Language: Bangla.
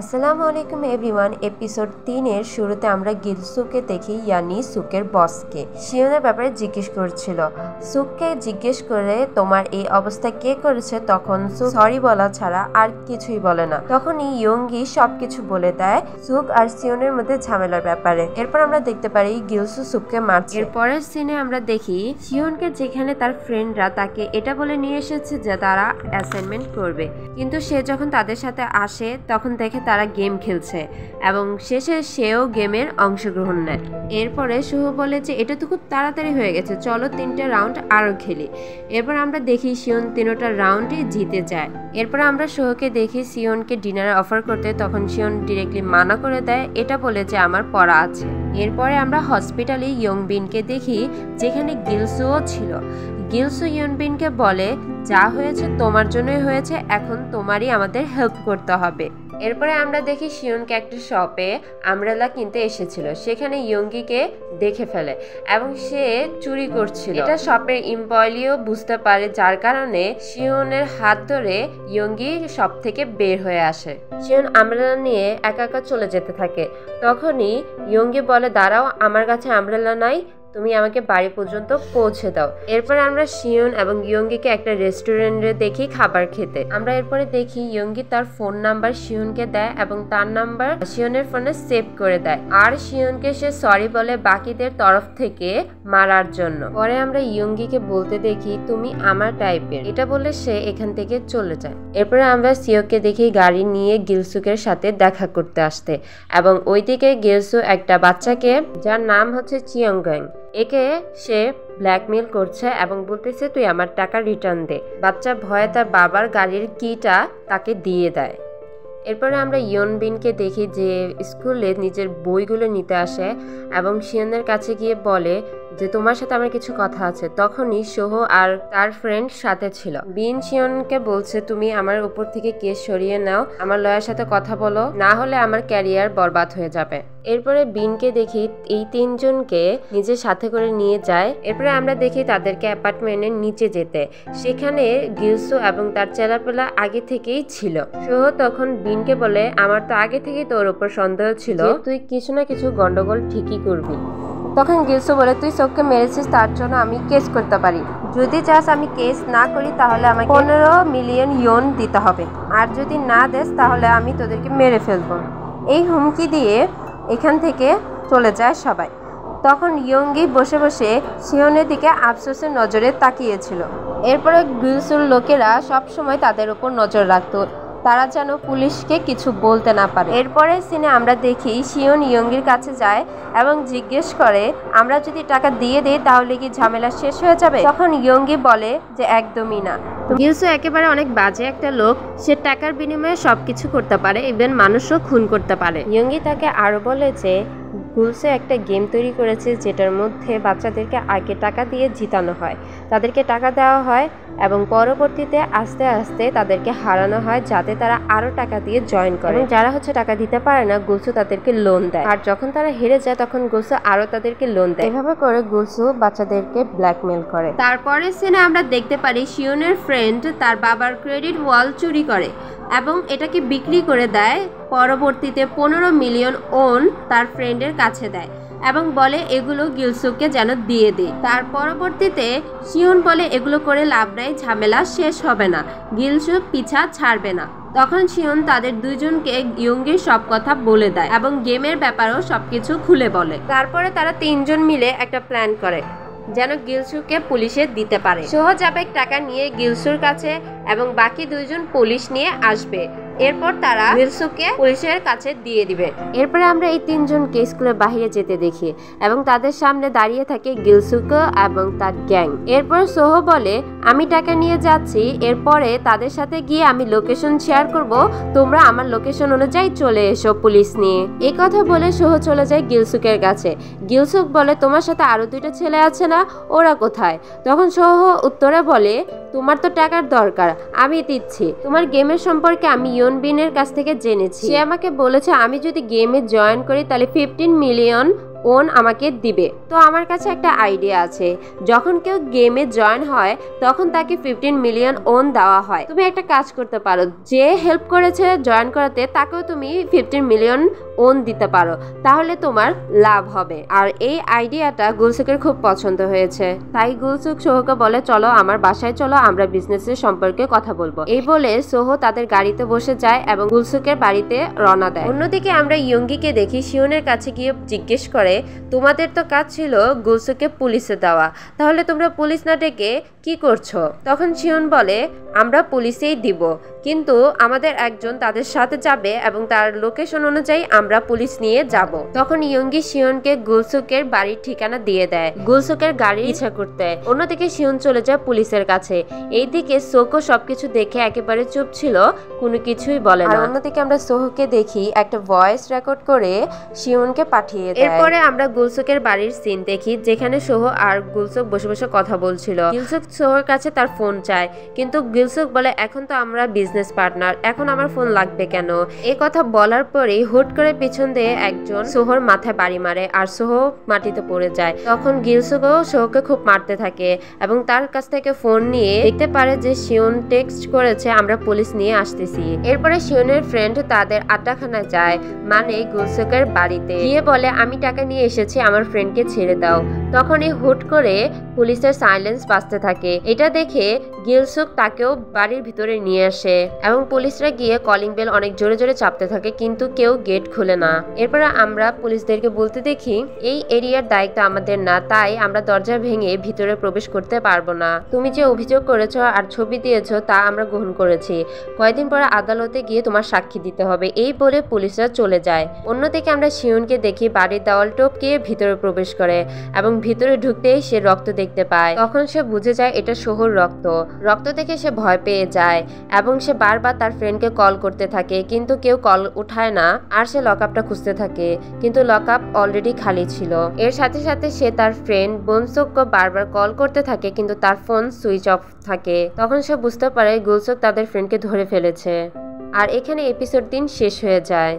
আসসালামু আলাইকুম এভরিওয়ান। এপিসোড 3 এর শুরুতে আমরা গিলসুকে দেখি, ইয়ানি সুকের বসকে শিওনের ব্যাপারে জিজ্ঞেস করছিল। সুককে জিজ্ঞেস করে তোমার এই অবস্থা কে করেছে, তখন সুক সরি বলা ছাড়া আর কিছুই বলে না। তখনই ইয়ঙ্গি সবকিছু বলে দেয় সুক আর শিওনের মধ্যে ঝামেলার ব্যাপারে। এরপর আমরা দেখতে পারি গিলসু সুককে মারছে। এরপরের সিনে আমরা দেখি শিওনকে, যেখানে তার ফ্রেন্ডরা তাকে এটা বলে নিয়ে এসেছে যে তারা অ্যাসাইনমেন্ট করবে, কিন্তু সে যখন তাদের সাথে আসে তখন দেখে তারা গেম খেলছে এবং শেষে সেও গেমের অংশগ্রহণ নেয়। এরপরে সুহ বলে যে এটা তো খুব তাড়াতাড়ি হয়ে গেছে, চলো 3টা রাউন্ড আরও খেলি। এরপর আমরা দেখি শিওন 3টা রাউন্ডই জিতে যায়। এরপর আমরা সুহকে দেখি শিওনকে ডিনারে অফার করতে, তখন শিওন ডিরেক্টলি মানা করে দেয়, এটা বলে যে আমার পড়া আছে। এরপরে আমরা হসপিটালে ইয়ংবিনকে দেখি, যেখানে গিলসুও ছিল। গিলসু ইয়ংবিনকে বলে যা হয়েছে তোমার জন্যই হয়েছে, এখন তোমারই আমাদের হেল্প করতে হবে। এরপরে আমরা দেখি শিওনকে একটা শপে আমব্রেলা কিনতে এসেছিল, সেখানে ইয়ঙ্গিকে দেখে ফেলে এবং সে চুরি করছিল। এটা শপের এমপ্লয়িও বুঝতে পারে, যার কারণে শিওনের হাত ধরে ইয়ঙ্গি শপ থেকে বের হয়ে আসে। শিওন আমব্রেলা নিয়ে একা একা চলে যেতে থাকে। তখনই ইয়ঙ্গি বলে দাঁড়াও, আমার কাছে আমব্রেলা নাই, তুমি আমাকে বাড়ি পর্যন্ত পৌঁছে দাও। এরপরে আমরা শিওন এবং ইয়ঙ্গিকে একটা রেস্টুরেন্টে দেখি খাবার খেতে। আমরা এরপরে দেখি ইয়ঙ্গি তার ফোন নাম্বার শিওনকে দেয় এবং তার নাম্বার শিওনের ফোনে সেভ করে দেয়, আর শিওনকে সে সরি বলে বাকিদের তরফ থেকে মারার জন্য। পরে আমরা ইয়ঙ্গিকে বলতে দেখি তুমি আমার টাইপের, এটা বলে সে এখান থেকে চলে যায়। এরপরে আমরা সিওকে দেখি গাড়ি নিয়ে গিলসুকের সাথে দেখা করতে আসতে, এবং ওইদিকে গিলসু একটা বাচ্চাকে, যার নাম হচ্ছে চিয়ংগাং, একে সে ব্ল্যাকমেল করছে এবং বলতেছে তুই আমার টাকা রিটার্ন দে। বাচ্চা ভয়ে তার বাবার গাড়ির কিটা তাকে দিয়ে দেয়। এরপরে আমরা ইয়নবিনকে দেখি যে স্কুলে নিজের বইগুলো নিতে আসে এবং শিওনের কাছে গিয়ে বলে যে তোমার সাথে আমার কিছু কথা আছে। তখনই সোহ আর তার ফ্রেন্ড সাথে ছিল। বিন শিওনকে বলছে তুমি আমার উপর থেকে কেস সরিয়ে নাও, আমার লয়ার সাথে কথা বলো, না হলে আমার ক্যারিয়ার বরবাদ হয়ে যাবে। এরপরে বিনকে দেখি এই 3 জনকে নিজের সাথে করে নিয়ে যায়। এরপরে আমরা দেখি তাদেরকে অ্যাপার্টমেন্টের নিচে যেতে, সেখানে গিলসু এবং তার চেলাপেলা আগে থেকেই ছিল। সোহ তখন বিনকে বলে আমার তো আগে থেকেই তোর উপর সন্দেহ ছিল, তুই কিছু না কিছু গন্ডগোল ঠিকই করবি। তখন গিলসু বলে তুই সোককে মেরেছিস, তার জন্য আমি কেস করতে পারি, যদি চাস আমি কেস না করি তাহলে আমাকে 15 মিলিয়ন ইয়ন দিতে হবে, আর যদি না দেস তাহলে আমি তোদেরকে মেরে ফেলবো। এই হুমকি দিয়ে এখান থেকে চলে যায় সবাই। তখন ইয়ঙ্গি বসে বসে শিওনের দিকে আফসোসের নজরে তাকিয়েছিল। এরপরে গিলসুর লোকেরা সবসময় তাদের উপর নজর রাখতো, তারা যেন পুলিশকে কিছু বলতে না পারে। এরপরে সিনে আমরা দেখি শিওন ইয়ঙ্গির কাছে যায় এবং জিজ্ঞেস করে আমরা যদি টাকা দিয়ে দিই তাহলে কি ঝামেলা শেষ হয়ে যাবে। তখন ইয়ঙ্গি বলে যে একদমই না, গিলসু একেবারে অনেক বাজে একটা লোক, সে টাকার বিনিময়ে সবকিছু করতে পারে, ইভেন মানুষও খুন করতে পারে। ইয়ঙ্গি তাকে আরো বলে যে গিলসু একটা গেম তৈরি করেছে যেটার মধ্যে বাচ্চাদেরকে আগে টাকা দিয়ে জিতানো হয়, তাদেরকে টাকা দেওয়া হয় এবং পরবর্তীতে আস্তে আস্তে তাদেরকে হারানো হয়, যাতে তারা আরো টাকা দিয়ে জয়েন করে। এবং যারা টাকা দিতে পারে না, গিলসু তাদেরকে লোন দেয়, আর যখন তারা হেরে যায় তখন গিলসু আরো তাদেরকে লোন দেয়। এভাবে করে গিলসু বাচ্চাদেরকে ব্ল্যাকমেল করে। তারপরে সিনে আমরা দেখতে পারি শিওনের ফ্রেন্ড তার বাবার ক্রেডিট ওয়াল চুরি করে এবং এটাকে বিক্রি করে দেয়। পরবর্তীতে 15 মিলিয়ন ওন তার ফ্রেন্ডের কাছে দেয় এবং বলে এগুলো গিলসুকে যেন দিয়ে দেয়। তার পরবর্তীতে শিওন বলে এগুলো করে লাভ নাই, ঝামেলা শেষ হবে না, গিলসু পিছা ছাড়বে না। তখন শিওন তাদের 2 জনকে ইয়ঙ্গির সব কথা বলে দেয় এবং গেমের ব্যাপারেও সবকিছু খুলে বলে। তারপরে তারা 3 জন মিলে একটা প্ল্যান করে যেন গিলসুকে পুলিশে দিতে পারে। সোহ যাবে টাকা নিয়ে গিলসুর কাছে এবং বাকি 2 জন পুলিশ নিয়ে আসবে। এরপর তারা গিলসুকে পুলিশের কাছে দিয়ে দিবে। এরপরে আমরা এই 3 জনকে স্কুলের বাইরে যেতে দেখি এবং তাদের সামনে দাঁড়িয়ে থাকে গিলসুকে এবং তার গ্যাং। এরপর সোহ বলে আমি টাকা নিয়ে যাচ্ছি, এরপরে তাদের সাথে গিয়ে আমি লোকেশন শেয়ার করব, তোমরা আমার লোকেশন অনুযায়ী চলে এসো পুলিশ নিয়ে। এই কথা বলে সোহ চলে যায় গিলসুকের কাছে। গিলসুক বলে তোমার সাথে আরো 2টা ছেলে আছে না, ওরা কোথায়? তখন সোহ উত্তরে বলে তোমার তো টাকার দরকার, আমি দিচ্ছি। তোমার গেমের সম্পর্কে আমি ইয়নবিনের কাছ থেকে জেনেছি, সে আমাকে বলেছে আমি যদি গেমে জয়েন করি তাহলে 15 মিলিয়ন ওন আমাকে দিবে। তো আমার কাছে একটা আইডিয়া আছে, যখন কেউ গেমে জয়েন হয় তখন তাকে 15 মিলিয়ন ওন দেওয়া হয়। তুমি একটা কাজ করতে পারো, যে হেল্প করেছে জয়েন করাতে তাকেও তুমি 15 মিলিয়ন ওন দিতে পারো, তাহলে তোমার লাভ হবে। আর এই আইডিয়াটা গুলসুকের খুব পছন্দ হয়েছে, তাই গুলসুক সোহকে বলে চলো আমার বাসায় চলো, আমরা বিজনেসের সম্পর্কে কথা বলবো। এই বলে সোহ তাদের গাড়িতে বসে যায় এবং গুলসুকের বাড়িতে রওনা দেয়। অন্যদিকে আমরা ইয়ঙ্গিকে দেখি শিওনের কাছে গিয়ে জিজ্ঞেস করে, তোমাদের তো কাজ ছিল গুলসুককে পুলিশে দেওয়া, তাহলে তোমরা পুলিশ না ডেকে কি করছো? তখন শিওন বলে, আমরা পুলিশেই দিব, কিন্তু আমাদের একজন তাদের সাথে যাবে এবং তার লোকেশন অনুযায়ী আমরা পুলিশ নিয়ে যাব। তখন ইয়ঙ্গি শিওনকে গুলসুকের বাড়ির ঠিকানা দিয়ে দেয় গুলসুকের গাড়ি ইচ্ছা করতে। অন্যদিকে শিওন চলে যায় পুলিশের কাছে। এইদিকে সোকো সবকিছু দেখে একেবারে চুপ ছিল, কোনো কিছুই বলে না। অন্যদিকে আমরা সোহকে দেখি একটা ভয়েস রেকর্ড করে শিওনকে পাঠিয়ে দেয়। এরপরে আমরা গুলসুকের বাড়ির সিন দেখি, যেখানে সোহ আর গুলসুক বসে বসে কথা বলছিল। গুলসুক সোহর কাছে তার ফোন চায়, কিন্তু গুলসুক বলে এখন তো আমরা বিজনেস পার্টনার, এখন আমার ফোন লাগবে কেন? এই কথা বলার পরেই হুট করে পিছন দিয়ে একজন সোহর মাথায় বাড়ি মারে আর সোহ মাটিতে পড়ে যায়। তখন গিলসুকও সোহকে খুব মারতে থাকে এবং তার কাছ থেকে ফোন নিয়ে দেখতে পারে যে শিওন টেক্সট করেছে আমরা পুলিশ নিয়ে আসতেছি। এরপরে শিওনের ফ্রেন্ড তাদের আড্ডাখানায় যায়, মানে গুলসুকের বাড়িতে গিয়ে বলে আমি টাকা নিয়ে এসেছি, আমার ফ্রেন্ডকে ছেড়ে দাও। তখনই হুট করে পুলিশের সাইলেন্স বাজতে থাকে। এটা দেখে গিলসুক তাকেও বাড়ির ভিতরে নিয়ে আসে এবং পুলিশরা গিয়ে কলিং বেল অনেক জোরে জোরে চাপতে থাকে, কিন্তু কেউ গেট খুলে না। এরপরে আমরা পুলিশদেরকে বলতে দেখি, এই এরিয়ার দায়িত্ব আমাদের না, তাই আমরা দরজা ভেঙে ভিতরে প্রবেশ করতে পারবো না। তুমি যে অভিযোগ করেছো আর ছবি দিয়েছো তা আমরা গ্রহণ করেছি, কয়েকদিন পরে আদালতে গিয়ে তোমার সাক্ষী দিতে হবে। এই বলে পুলিশরা চলে যায়। অন্যদিকে আমরা শিওনকে দেখি বাড়ির দেওয়াল টপকে ভিতরে প্রবেশ করে এবং ভিতরে ঢুকতেই সে রক্ত দেখতে পায়। তখন সে বুঝে যায় এটা সোহর রক্ত। রক্ত দেখে সে ভয় পেয়ে যায় এবং সে বারবার তার ফ্রেন্ডকে কল করতে থাকে, কিন্তু কেউ কল উঠায় না। আর সে লকআপটা খুঁজতে থাকে, কিন্তু লকআপ অলরেডি খালি ছিল। এর সাথে সাথে সে তার ফ্রেন্ড বনসুককে বারবার কল করতে থাকে, কিন্তু তার ফোন সুইচ অফ থাকে। তখন সে বুঝতে পারে গুলসুক তাদের ফ্রেন্ডকে ধরে ফেলেছে। আর এখানে এপিসোড 3 শেষ হয়ে যায়।